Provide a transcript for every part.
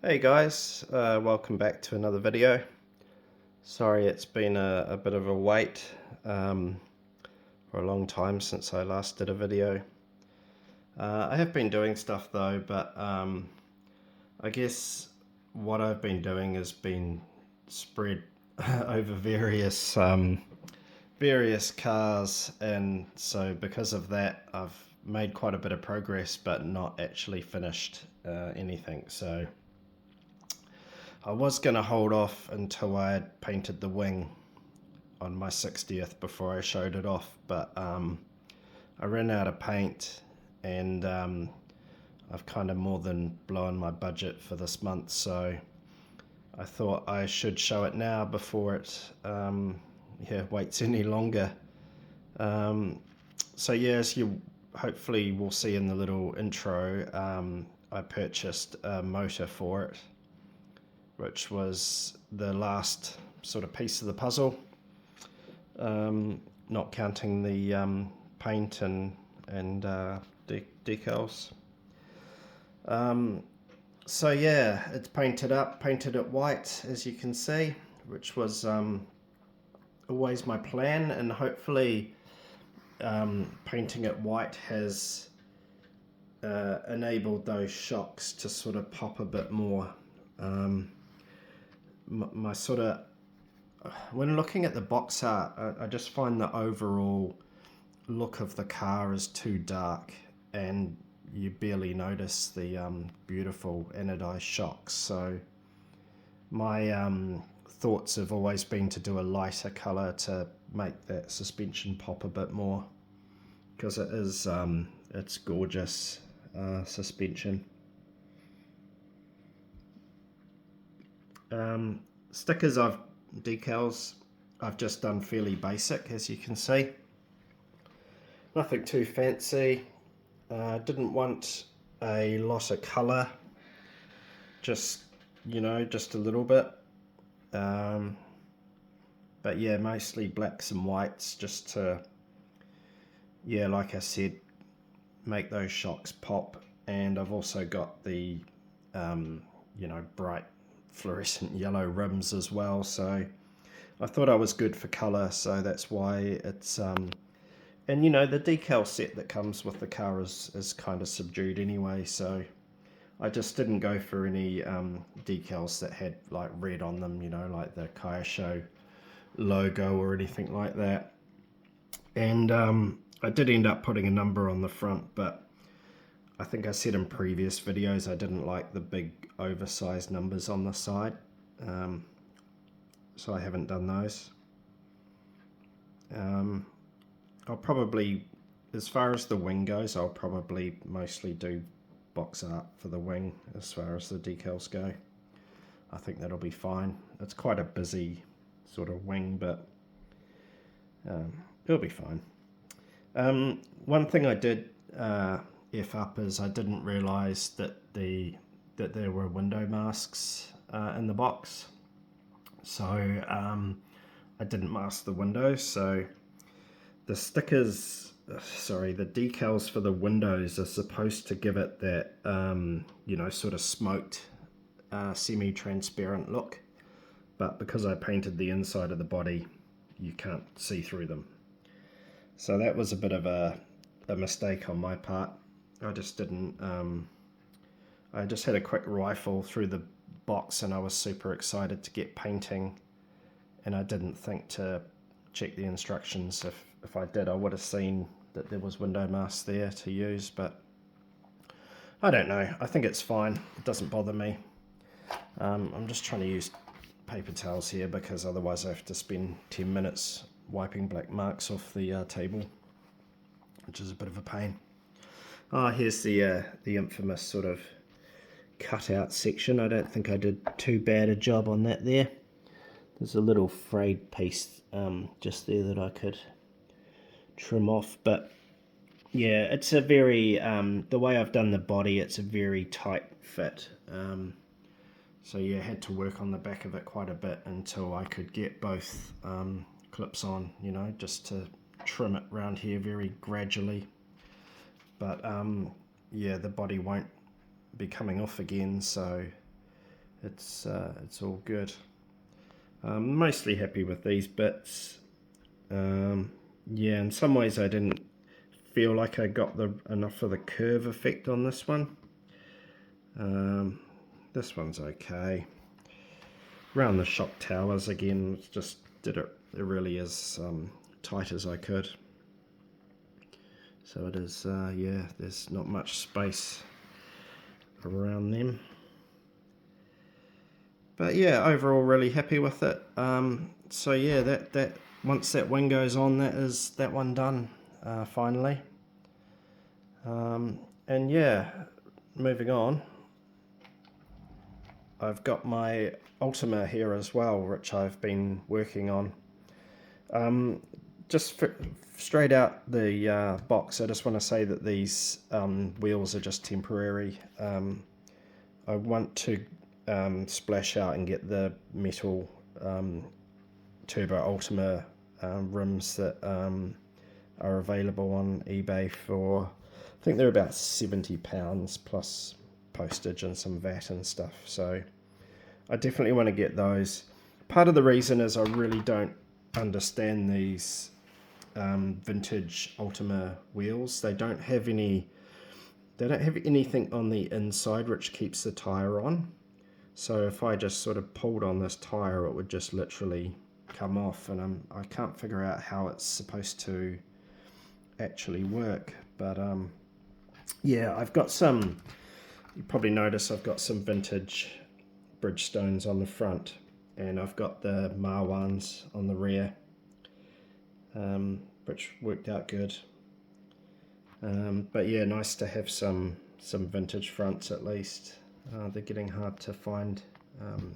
Hey guys, welcome back to another video. Sorry it's been a bit of a wait for a long time since I last did a video. I have been doing stuff though, but I guess what I've been doing has been spread over various cars, and so because of that I've made quite a bit of progress but not actually finished anything. So I was going to hold off until I had painted the wing on my 60th before I showed it off, but I ran out of paint, and I've kind of more than blown my budget for this month, so I thought I should show it now before it waits any longer. So yeah, as you hopefully will see in the little intro, I purchased a motor for it, which was the last sort of piece of the puzzle, not counting the paint and decals. So yeah, it's painted it white, as you can see, which was always my plan, and hopefully painting it white has enabled those shocks to sort of pop a bit more. My sort of, when looking at the box art, I just find the overall look of the car is too dark, and you barely notice the beautiful anodized shocks. So my thoughts have always been to do a lighter color to make that suspension pop a bit more, because it is it's gorgeous suspension. Stickers, decals, I've just done fairly basic, as you can see. Nothing too fancy. Didn't want a lot of colour, just just a little bit. But yeah, mostly blacks and whites, just to, yeah, like I said, make those shocks pop. And I've also got the bright fluorescent yellow rims as well, so I thought I was good for colour, so that's why it's and the decal set that comes with the car is kind of subdued anyway, so I just didn't go for any decals that had like red on them, like the Kaiosho logo or anything like that. And I did end up putting a number on the front, but I think I said in previous videos I didn't like the big oversized numbers on the side, so I haven't done those. I'll probably, as far as the wing goes, I'll probably mostly do box art for the wing. As far as the decals go, I think that'll be fine. It's quite a busy sort of wing, but it'll be fine. One thing I did F up is I didn't realise that there were window masks in the box, so I didn't mask the windows. So the stickers, the decals for the windows are supposed to give it that sort of smoked semi-transparent look, but because I painted the inside of the body, you can't see through them. So that was a bit of a mistake on my part. I just didn't I just had a quick rifle through the box, and I was super excited to get painting, and I didn't think to check the instructions. If I did, I would have seen that there was window masks there to use, but I don't know. I think it's fine. It doesn't bother me. I'm just trying to use paper towels here, because otherwise I have to spend 10 minutes wiping black marks off the table, which is a bit of a pain. Here's the infamous sort of cutout section. I don't think I did too bad a job on that there. There's a little frayed piece just there that I could trim off, but yeah, it's a very the way I've done the body, it's a very tight fit, so yeah, I had to work on the back of it quite a bit until I could get both clips on, just to trim it around here very gradually. But yeah, the body won't be coming off again, so it's all good. I'm mostly happy with these bits. Yeah, in some ways I didn't feel like I got enough of the curve effect on this one. This one's okay. Around the shock towers again, just did it really as tight as I could. So it is, yeah, there's not much space around them. But yeah, overall really happy with it. So yeah, that once that wing goes on, that one done finally. And yeah, moving on, I've got my Ultima here as well, which I've been working on. Just straight out the box, I just want to say that these wheels are just temporary. I want to splash out and get the metal Turbo Ultima rims that are available on eBay for, I think they're about £70 plus postage and some VAT and stuff. So I definitely want to get those. Part of the reason is I really don't understand these vintage Ultima wheels. They don't have anything on the inside which keeps the tire on. So if I just sort of pulled on this tire, it would just literally come off, and I can't figure out how it's supposed to actually work. But yeah, I've got some, you probably notice I've got some vintage Bridgestones on the front, and I've got the Marwans on the rear, which worked out good. But yeah, nice to have some vintage fronts at least. They're getting hard to find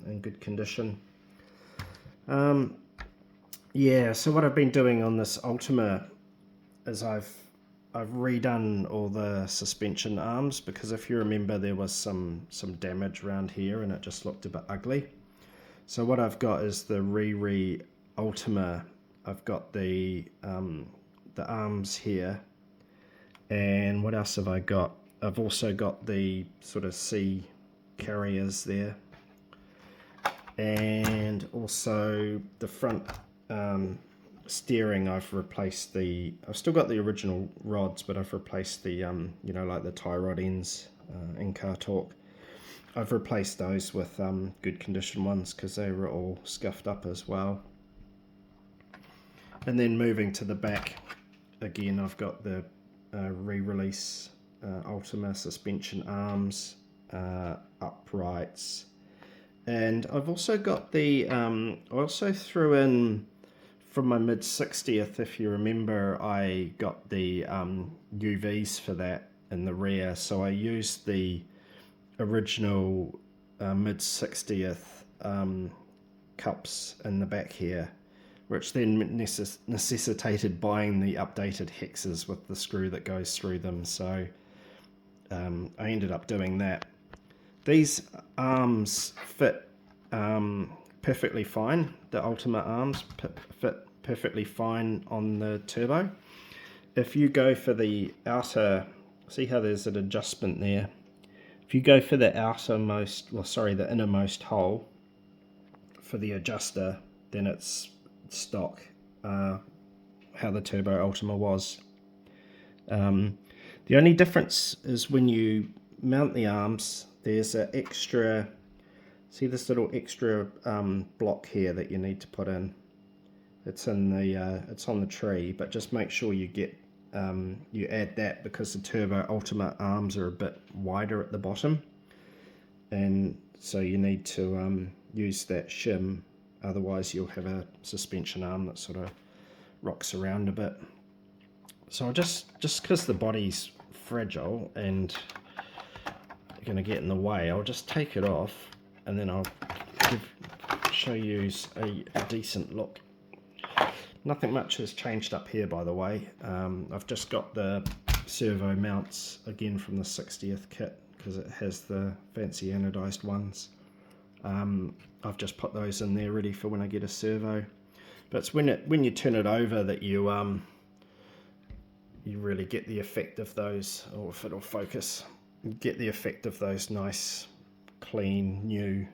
in good condition. Yeah, so what I've been doing on this Ultima is I've redone all the suspension arms, because if you remember there was some damage around here and it just looked a bit ugly. So what I've got is the Ultima. I've got the arms here, and what else have I got? I've also got the sort of C carriers there, and also the front steering. I've still got the original rods, but I've replaced the you know, like the tie rod ends in Car Talk. I've replaced those with good condition ones because they were all scuffed up as well. And then moving to the back again, I've got the re-release Ultima suspension arms, uprights, and I've also got the I also threw in from my mid 60th, if you remember, I got the UVs for that in the rear, so I used the original mid 60th cups in the back here, which then necessitated buying the updated hexes with the screw that goes through them. So I ended up doing that. These arms fit perfectly fine. The Ultima arms fit perfectly fine on the turbo. If you go for the outer, see how there's an adjustment there. If you go for the the innermost hole for the adjuster, then it's stock, how the Turbo Ultima was. The only difference is when you mount the arms, there's an extra, see this little extra block here that you need to put in. It's in the it's on the tree, but just make sure you get you add that, because the Turbo Ultima arms are a bit wider at the bottom, and so you need to use that shim, otherwise you'll have a suspension arm that sort of rocks around a bit. So I'll just because the body's fragile and going to get in the way, I'll just take it off, and then I'll show you a decent look. Nothing much has changed up here, by the way. I've just got the servo mounts again from the 60th kit, because it has the fancy anodized ones. I've just put those in there ready for when I get a servo. But it's when you turn it over that you really get the effect of those, or if it'll focus, you get the effect of those nice, clean, new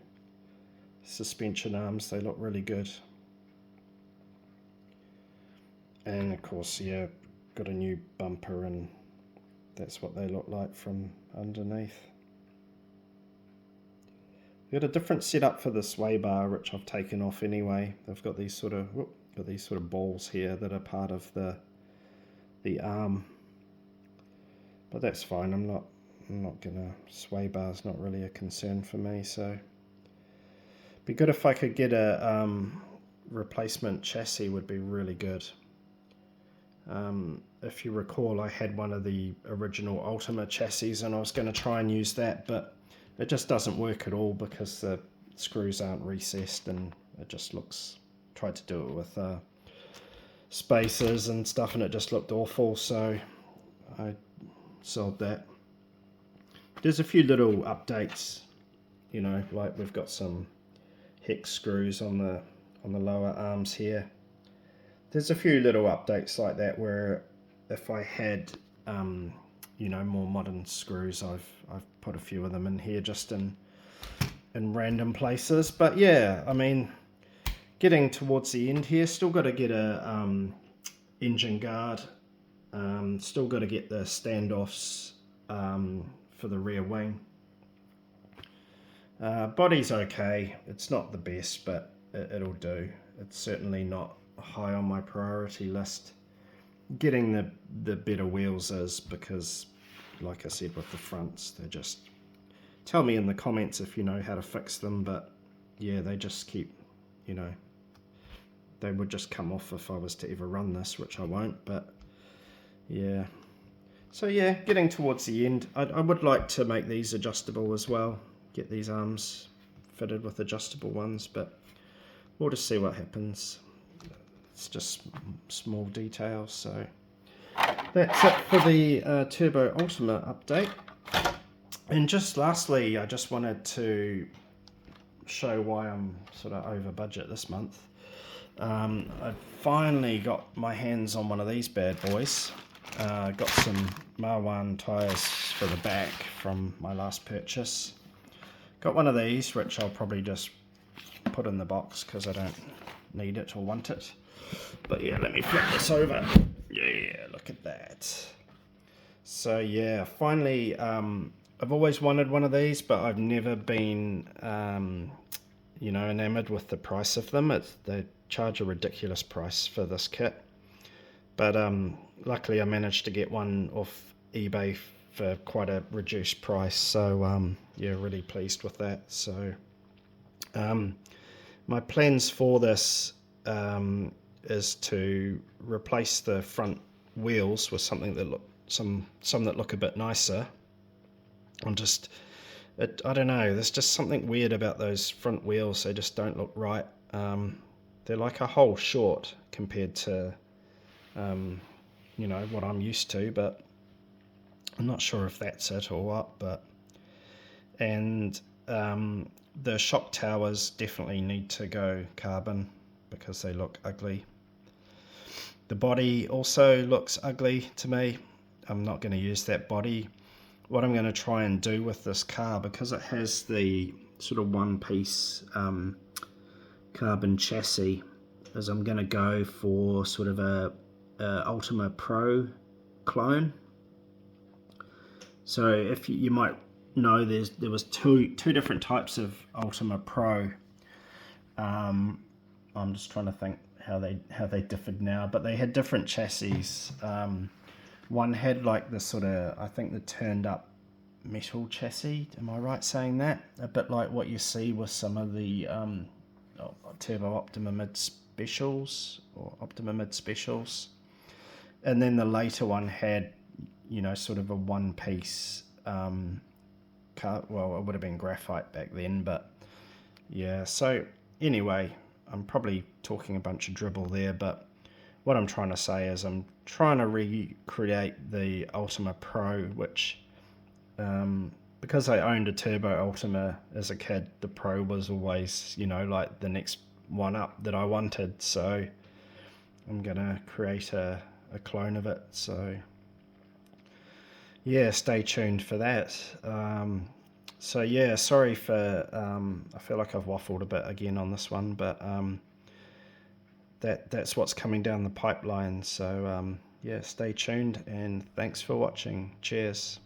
suspension arms, they look really good. And of course, yeah, got a new bumper, and that's what they look like from underneath. Got a different setup for the sway bar, which I've taken off anyway. They've got these sort of balls here that are part of the arm, but that's fine. I'm not gonna, sway bar's not really a concern for me. So be good if I could get a replacement chassis, would be really good. If you recall, I had one of the original Ultima chassis and I was going to try and use that, but it just doesn't work at all because the screws aren't recessed, and it just looks, tried to do it with spacers and stuff and it just looked awful, so I sold that. There's a few little updates, you know, like we've got some hex screws on the lower arms here. There's a few little updates like that where if I had you know, more modern screws, I've put a few of them in here just in random places. But yeah, I mean, getting towards the end here, still got to get a engine guard, still got to get the standoffs for the rear wing. Body's okay, it's not the best, but it'll do. It's certainly not high on my priority list. Getting the better wheels is, because like I said with the fronts, they just, tell me in the comments if you know how to fix them, but yeah, they just keep, you know, they would just come off if I was to ever run this, which I won't, but yeah. So yeah, getting towards the end, I would like to make these adjustable as well, get these arms fitted with adjustable ones, but we'll just see what happens. It's just small details. So that's it for the Turbo Ultima update. And just lastly, I just wanted to show why I'm sort of over budget this month. I finally got my hands on one of these bad boys. Got some Marwan tyres for the back from my last purchase. Got one of these, which I'll probably just put in the box because I don't need it or want it. But yeah, let me flip this over. Yeah, look at that. So yeah, finally, I've always wanted one of these, but I've never been, you know, enamored with the price of them. They charge a ridiculous price for this kit. But luckily I managed to get one off eBay for quite a reduced price. So yeah, really pleased with that. So my plans for this is to replace the front wheels with something that look some that look a bit nicer. I don't know, there's just something weird about those front wheels. They just don't look right. They're like a hole short compared to you know, what I'm used to, but I'm not sure if that's it or what. But and the shock towers definitely need to go carbon because they look ugly. The body also looks ugly to me. I'm not going to use that body. What I'm going to try and do with this car, because it has the sort of one-piece carbon chassis, is I'm going to go for sort of a Ultima Pro clone. So if you might know, there was two different types of Ultima Pro. I'm just trying to think how they differed now, but they had different chassis. One had like the sort of, I think, the turned up metal chassis. Am I right saying that? A bit like what you see with some of the Turbo Optima Mid specials or Optima Mid specials. And then the later one had, you know, sort of a one-piece car. Well, it would have been graphite back then, but yeah. So anyway, I'm probably talking a bunch of dribble there, but what I'm trying to say is I'm trying to recreate the Ultima Pro, which because I owned a Turbo Ultima as a kid, the Pro was always, you know, like the next one up that I wanted. So I'm gonna create a clone of it. So yeah, stay tuned for that. So yeah, sorry for I feel like I've waffled a bit again on this one, but that's what's coming down the pipeline. So yeah, stay tuned and thanks for watching. Cheers.